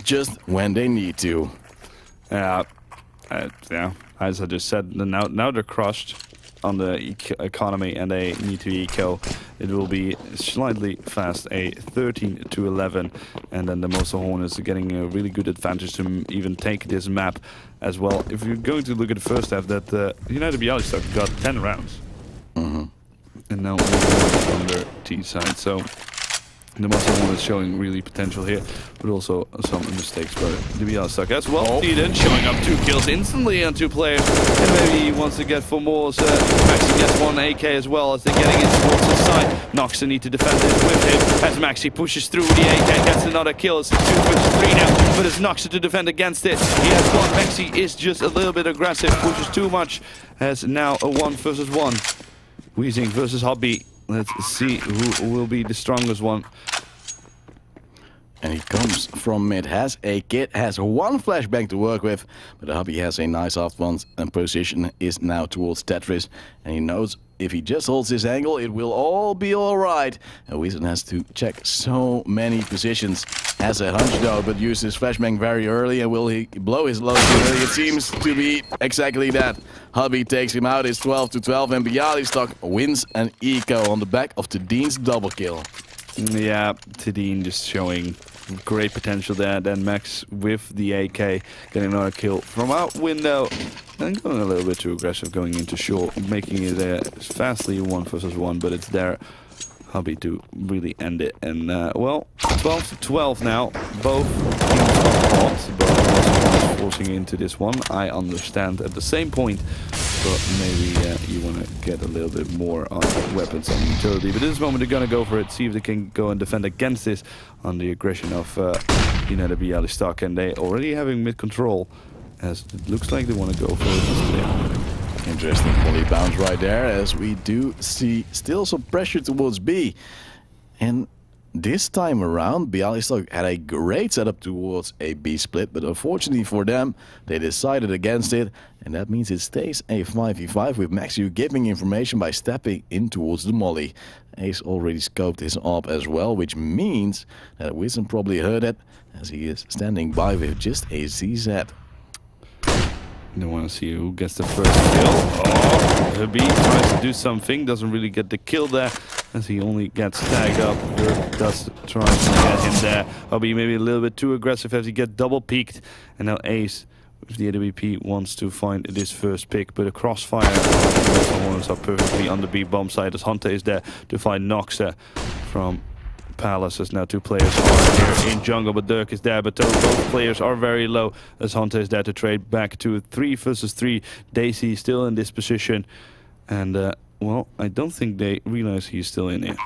just when they need to. Yeah, as I just said, now they're crushed on the economy and they need to eco. It will be slightly fast, a 13-11, and then the Mostar Hornets are getting a really good advantage to even take this map as well. If you're going to look at the first half, that United Bialystok got 10 rounds, and now we're on their T side. So the Mostar Hornets showing really potential here, but also some mistakes by the Bialystok as well. Eden showing up 2 kills instantly on 2 players, and maybe he wants to get for more. So Maxi gets 1 AK as well as they're getting in towards his side. Noxa need to defend it with him as Maxi pushes through the AK, gets another kill. It's 2 versus 3 now, but it's Noxa to defend against it. He has 1. Maxi is just a little bit aggressive, pushes too much, has now a 1 versus 1. Weezing versus Hobby. Let's see who will be the strongest one. And he comes from mid, has a kit, has 1 flashbang to work with, but the Hubby has a nice off one, and position is now towards Tetris, and he knows if he just holds his angle, it will all be alright. And Weezing has to check so many positions. Has a hunch though, but used his flashbang very early, and will he blow his load too early? It seems to be exactly that. Hubby takes him out, it's 12-12, and Bialystok wins an eco on the back of Tadine's double kill. Yeah, Tadine just showing Great potential there. Then Max with the AK getting another kill from out window. And going a little bit too aggressive, going into short, making it fastly 1 versus 1, but it's their hobby to really end it. And well, 12 to 12 now. Both teams are hot, but forcing into this one. I understand at the same point, but maybe you want to get a little bit more on weapons and utility. But at this moment, they're going to go for it, see if they can go and defend against this on the aggression of the Bialystok, and they already having mid control, as it looks like they want to go for it. Interesting volley bounce right there, as we do see still some pressure towards B. And this time around, Bialystok had a great setup towards a B split, but unfortunately for them, they decided against it, and that means it stays a 5v5 with Maxiu giving information by stepping in towards the molly. Ace already scoped his op as well, which means that Wizen probably heard it, as he is standing by with just a ZZ. They want to see who gets the first kill. Oh, Hubby tries to do something, doesn't really get the kill there, as he only gets tagged up. Dirk does try to get him there. Hubby maybe a little bit too aggressive as he gets double peeked. And now Ace with the AWP wants to find this first pick, but a crossfire. The Hornets are perfectly on the B bomb side, as Hunter is there to find Noxa from Palace. As now 2 players are here in jungle, but Dirk is there, but both players are very low, as Hunter is there to trade back to 3 versus 3. Daisy still in this position, and well, I don't think they realize he's still in it.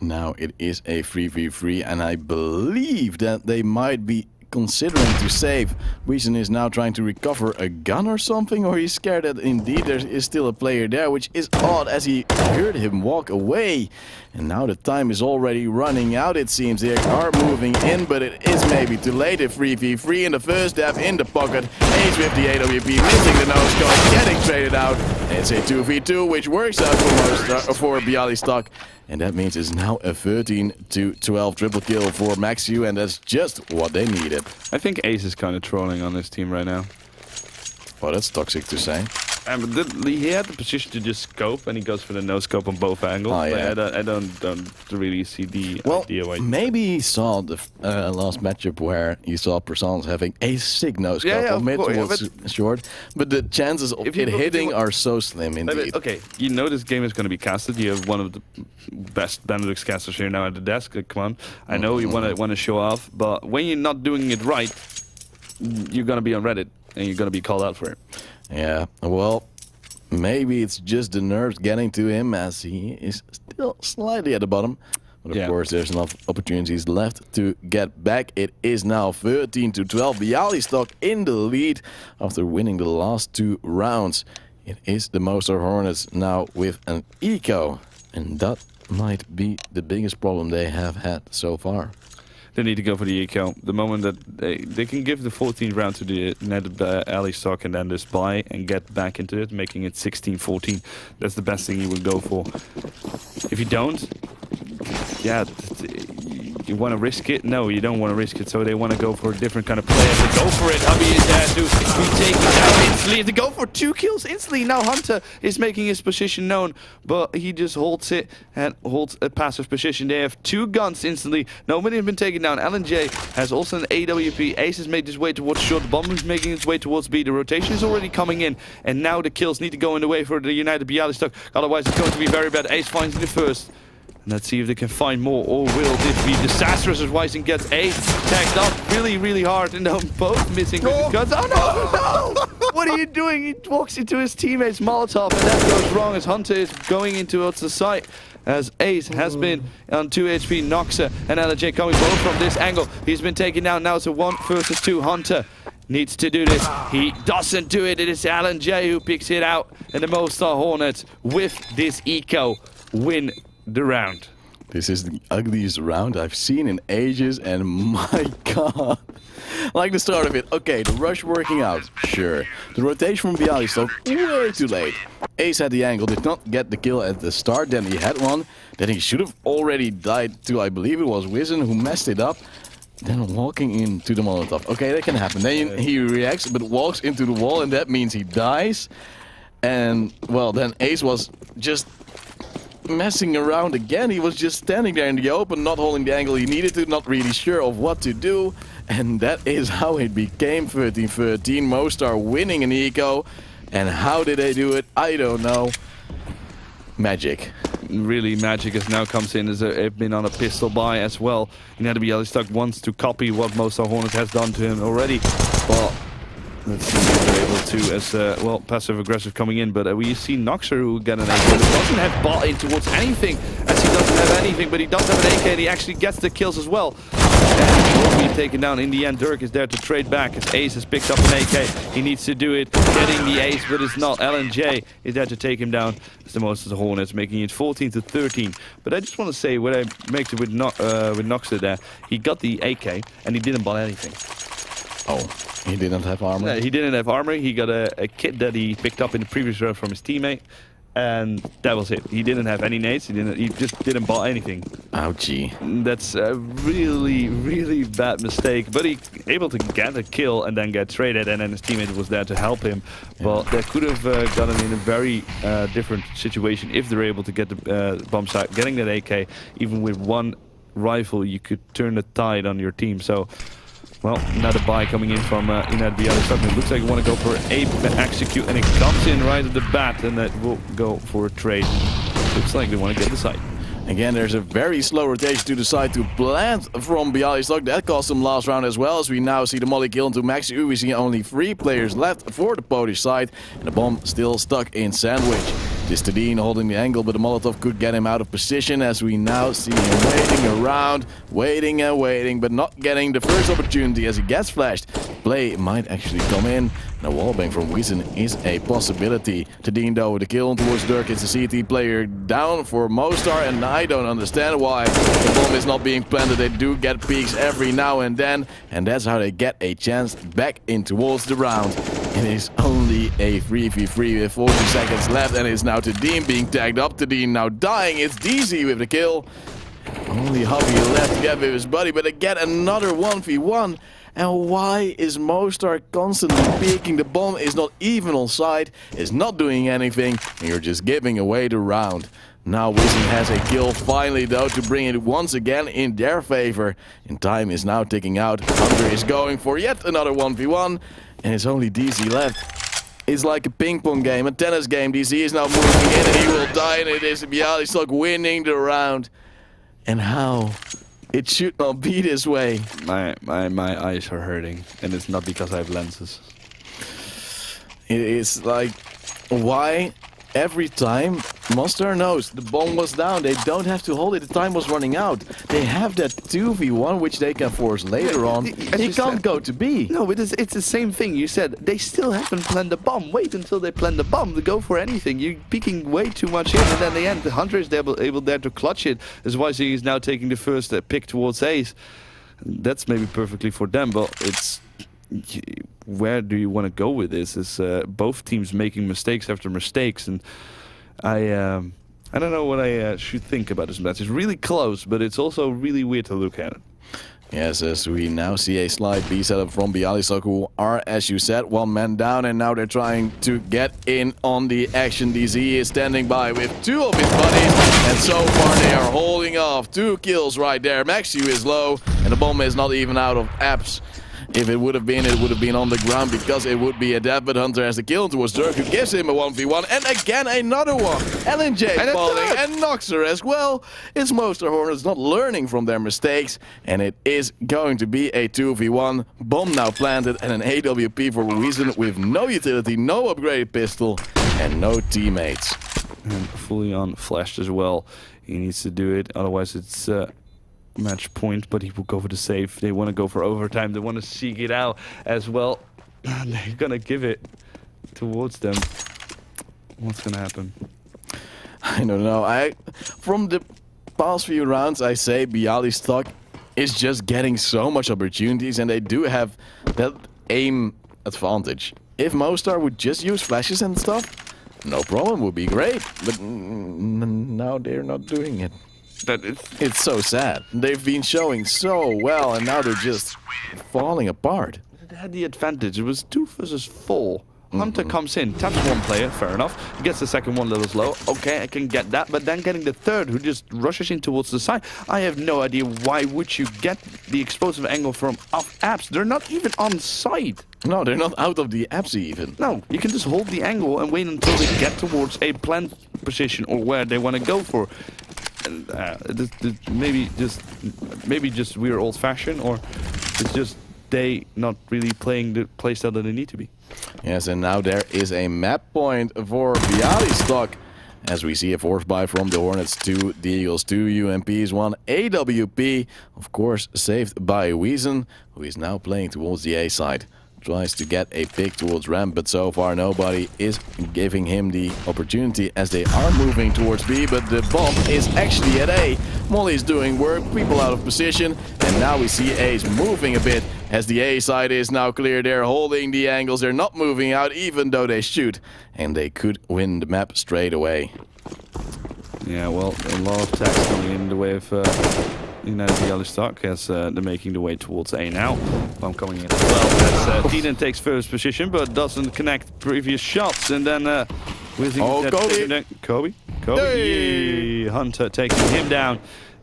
Now it is a 3v3, and I believe that they might be considering to save. Wiesen is now trying to recover a gun or something, or he's scared that indeed there is still a player there, which is odd as he heard him walk away. And now the time is already running out, it seems. They are moving in, but it is maybe too late. A 3v3 in the first half in the pocket. Ace with the AWP, missing the no-scope, getting traded out. It's a 2v2, which works out for Bialystok. And that means it's now a 13 to 12 triple kill for Maxiu, and that's just what they needed. I think Ace is kind of trolling on this team right now. Well, that's toxic to say. He had the position to just scope, and he goes for the no scope on both angles. Oh, yeah. I don't really see the idea why. Maybe he saw the last matchup where you saw Persons having a sick no scope from mid towards short, but the chances of it hitting are so slim indeed. Okay, you know this game is going to be casted. You have one of the best Benelux casters here now at the desk. Come on, I know you want to show off, but when you're not doing it right, you're going to be on Reddit and you're going to be called out for it. Yeah, well, maybe it's just the nerves getting to him, as he is still slightly at the bottom. But of course, there's enough opportunities left to get back. It is now 13 to 12. Bialystok in the lead after winning the last 2 rounds. It is the Mostar Hornets now with an eco, and that might be the biggest problem they have had so far. They need to go for the eco. The moment that they can give the 14th round to the Bialystok and then just buy and get back into it, making it 16-14. That's the best thing you would go for. If you don't, yeah, you want to risk it? No, you don't want to risk it. So they want to go for a different kind of player. To go for it, Hubby is there to be taken down instantly. To go for 2 kills instantly. Now Hunter is making his position known, but he just holds it and holds a passive position. They have 2 guns instantly. Nobody has been taken down. LNJ has also an AWP. Ace has made his way towards short. Bomb is making its way towards B. The rotation is already coming in, and now the kills need to go in the way for the United Bialystok. Otherwise, it's going to be very bad. Ace finds the first. And let's see if they can find more, or will this be disastrous as Wiesen gets Ace tagged up really, really hard, and they're both missing with his guns. Oh no! What are you doing? He walks into his teammate's Molotov, and that goes wrong as Hunter is going into the site. As Ace has been on 2 HP, Noxa and LJ coming both from this angle. He's been taken down. Now it's a 1 versus 2. Hunter needs to do this. He doesn't do it. It is LJ who picks it out, and the Mostar Hornets with this eco win the round. This is the ugliest round I've seen in ages, and my god. Like the start of it, okay, the rush working out, sure. The rotation from Bialystok, way too late. Ace had the angle, did not get the kill at the start, then he had one. Then he should have already died to, I believe it was Wiesen who messed it up. Then walking into the Molotov. Okay, that can happen. Then he reacts, but walks into the wall, and that means he dies. And, well, then Ace was just messing around again. He was just standing there in the open, not holding the angle he needed to, not really sure of what to do. And that is how it became 13-13. Mostar winning an eco. And how did they do it? I don't know. Magic. Really, Magic has now comes in as they've been on a pistol buy as well. Bialystok wants to copy what Mostar Hornets has done to him already. But let's see if they're able to, as well, passive-aggressive coming in. But we see Noxer who got an AK, but doesn't have bought in towards anything, as he doesn't have anything, but he does have an AK and he actually gets the kills as well. And will be taken down in the end. Dirk is there to trade back as Ace has picked up an AK. He needs to do it, getting the ace, but it's not. LNJ is there to take him down. It's the most of the Hornets, making it 14-13. But I just want to say what I make it with Noxer there. He got the AK and he didn't buy anything. Oh, he didn't have armor? No, he didn't have armor. He got a kit that he picked up in the previous round from his teammate. And that was it. He didn't have any nades. He just didn't buy anything. Ouchie. That's a really, really bad mistake. But he able to get a kill and then get traded, and then his teammate was there to help him. Yeah. But they could have gotten in a very different situation if they're able to get the bomb site. Getting that AK, even with one rifle, you could turn the tide on your team. So, well, another buy coming in from Bialystok. It looks like you want to go for a execute, and it comes in right at the bat, and that will go for a trade. Looks like they want to get the site. Again, there's a very slow rotation to the side to plant from Bialystok. That cost him last round as well, as we now see the molly kill into Maxi. We see only 3 players left for the Polish side, and the bomb still stuck in Sandwich. Distadine holding the angle, but the Molotov could get him out of position, as we now see him waiting around, waiting and waiting, but not getting the first opportunity as he gets flashed. Play might actually come in, and a wallbang from Wiesen is a possibility. Tadine though with the kill towards Dirk. It's a CT player down for Mostar, and I don't understand why the bomb is not being planted. They do get peeks every now and then, and that's how they get a chance back in towards the round. It is only a 3v3 with 40 seconds left, and it's now Tadine being tagged up. Tadine now dying. It's DZ with the kill. Only Hobby left to get with his buddy, but again another 1v1. And why is Mostar constantly peeking? The bomb is not even on site, is not doing anything, and you're just giving away the round. Now Wiesen has a kill finally though to bring it once again in their favor. And time is now ticking out. Hunter is going for yet another 1v1, and it's only DZ left. It's like a ping pong game, a tennis game. DZ is now moving in and he will die, and it is Bialystok winning the round. And how? It should not be this way. My eyes are hurting, and it's not because I have lenses. It is like, why every time Mostar knows the bomb was down, they don't have to hold it, the time was running out. They have that 2v1 which they can force later on. It can't go to B. No, it's the same thing. You said they still haven't planned the bomb. Wait until they plan the bomb to go for anything. You're peeking way too much in, and then in the end the Hunter is able there to clutch it. That's why he is now taking the first pick towards Ace. That's maybe perfectly for them, but it's... Where do you want to go with this? Is both teams making mistakes after mistakes, and I don't know what I should think about this match. It's really close, but it's also really weird to look at it. Yes, as we now see a slight B setup from Bialystok, who are, as you said, 1 man down, and now they're trying to get in on the action. DZ is standing by with 2 of his buddies, and so far they are holding off. 2 kills right there. Maxiu is low, and the bomb is not even out of apps. If it would have been on the ground, because it would be a death, but Hunter has the kill towards Dirk, who gives him a 1v1, and again another one. LNJ falling, and Noxer as well. It's Mostar Hornets not learning from their mistakes, and it is going to be a 2v1. Bomb now planted, and an AWP for Wiesen with no utility, no upgraded pistol, and no teammates. And fully on flashed as well. He needs to do it, otherwise it's... match point, but he will go for the save. They want to go for overtime. They want to seek it out as well. They're gonna give it towards them. What's gonna happen? I don't know. From the past few rounds, I say Bialystok is just getting so much opportunities, and they do have that aim advantage. If Mostar would just use flashes and stuff, no problem, would be great. But now they're not doing it. It's so sad. They've been showing so well, and now they're just falling apart. They had the advantage. It was 2 versus 4 Hunter comes in, taps one player, fair enough. Gets the second one a little slow. Okay, I can get that. But then getting the third, who just rushes in towards the side. I have no idea why would you get the explosive angle from off apps. They're not even on side. No, they're not out of the apps even. No, you can just hold the angle and wait until they get towards a plant position or where they want to go for. And, maybe just we're old-fashioned, or it's just they not really playing the playstyle that they need to be. Yes, and now there is a map point for Bialystok. As we see a force buy from the Hornets, 2 Deagles, 2 UMPs, 1 AWP. Of course, saved by Weezen, who is now playing towards the A side. Tries to get a pick towards ramp, but so far nobody is giving him the opportunity as they are moving towards B, but the bomb is actually at A. Molly is doing work, people out of position, and now we see A's moving a bit as the A side is now clear. They're holding the angles, they're not moving out even though they shoot, and they could win the map straight away. Yeah, well, a lot of attacks coming in the way of Bialystok as they're making the way towards A now. Bomb coming in as well as Tienen takes first position but doesn't connect previous shots, and then Kobe. Hey! Hunter taking him down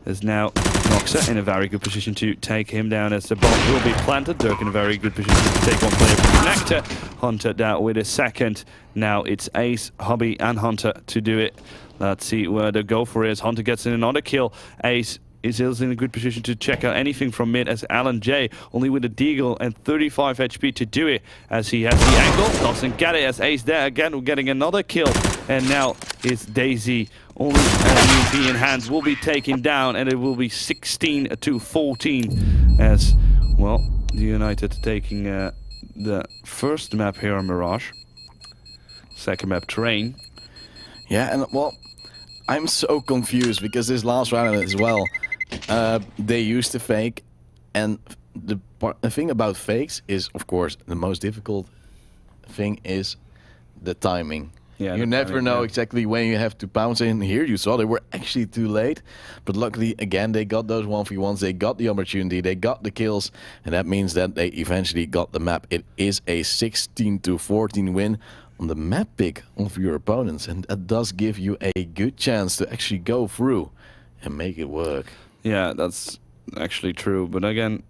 as now Noxa in a very good position to take him down as the bomb will be planted. Dirk in a very good position to take one player from Connector. Hunter down with a second. Now it's Ace, Hobby and Hunter to do it. Let's see where the go for is. Hunter gets in another kill. Ace is in a good position to check out anything from mid as Alan J, only with a Deagle and 35 HP to do it as he has the angle, doesn't get it as Ace there again getting another kill, and now it's Daisy, only UMP in hands, will be taken down, and it will be 16 to 14 as, well, the United taking the first map here on Mirage, second map Terrain. Yeah, and well, I'm so confused because this last round as well, they used the fake, and the thing about fakes is, of course, the most difficult thing is the timing. Yeah, you never know exactly when you have to bounce in. Here you saw they were actually too late, but luckily again they got those 1v1s, they got the opportunity, they got the kills, and that means that they eventually got the map. It is a 16 to 14 win on the map pick of your opponents, and that does give you a good chance to actually go through and make it work. Yeah, that's actually true, but again,